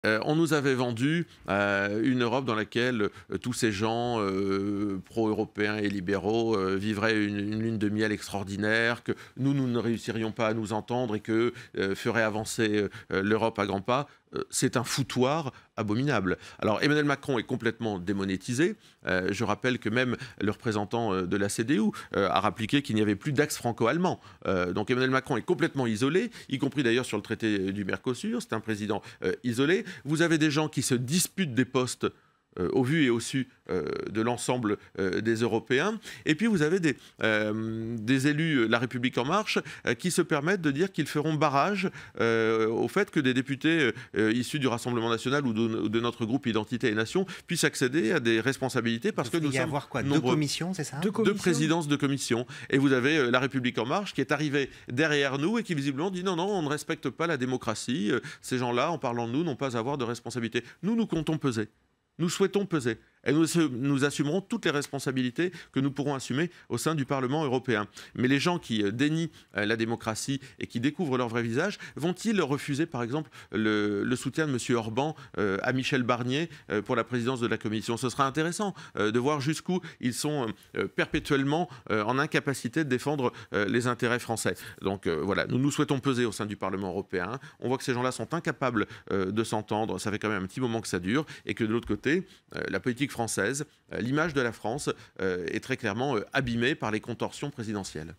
On nous avait vendu une Europe dans laquelle tous ces gens pro-européens et libéraux vivraient une lune de miel extraordinaire, que nous ne réussirions pas à nous entendre et que ferait avancer l'Europe à grands pas. C'est un foutoir abominable. Alors Emmanuel Macron est complètement démonétisé. Je rappelle que même le représentant de la CDU a rappliqué qu'il n'y avait plus d'axe franco-allemand. Donc Emmanuel Macron est complètement isolé, y compris d'ailleurs sur le traité du Mercosur. C'est un président isolé. Vous avez des gens qui se disputent des postes au vu et au su de l'ensemble des Européens. Et puis vous avez des élus La République En Marche qui se permettent de dire qu'ils feront barrage au fait que des députés issus du Rassemblement National ou de notre groupe Identité et Nation puissent accéder à des responsabilités parce que nous Il y sommes avoir quoi, deux nombreux. commissions, c'est ça? Deux présidences de commission. Et vous avez La République En Marche qui est arrivée derrière nous et qui visiblement dit non, non, on ne respecte pas la démocratie. Ces gens-là, en parlant de nous, n'ont pas à avoir de responsabilité. Nous comptons peser. Nous souhaitons peser. Et nous assumerons toutes les responsabilités que nous pourrons assumer au sein du Parlement européen. Mais les gens qui dénient la démocratie et qui découvrent leur vrai visage, vont-ils refuser, par exemple, le soutien de M. Orban à Michel Barnier pour la présidence de la Commission? Ce sera intéressant de voir jusqu'où ils sont perpétuellement en incapacité de défendre les intérêts français. Donc voilà, nous souhaitons peser au sein du Parlement européen. On voit que ces gens-là sont incapables de s'entendre. Ça fait quand même un petit moment que ça dure. Et que de l'autre côté, la politique française, l'image de la France est très clairement abîmée par les contorsions présidentielles.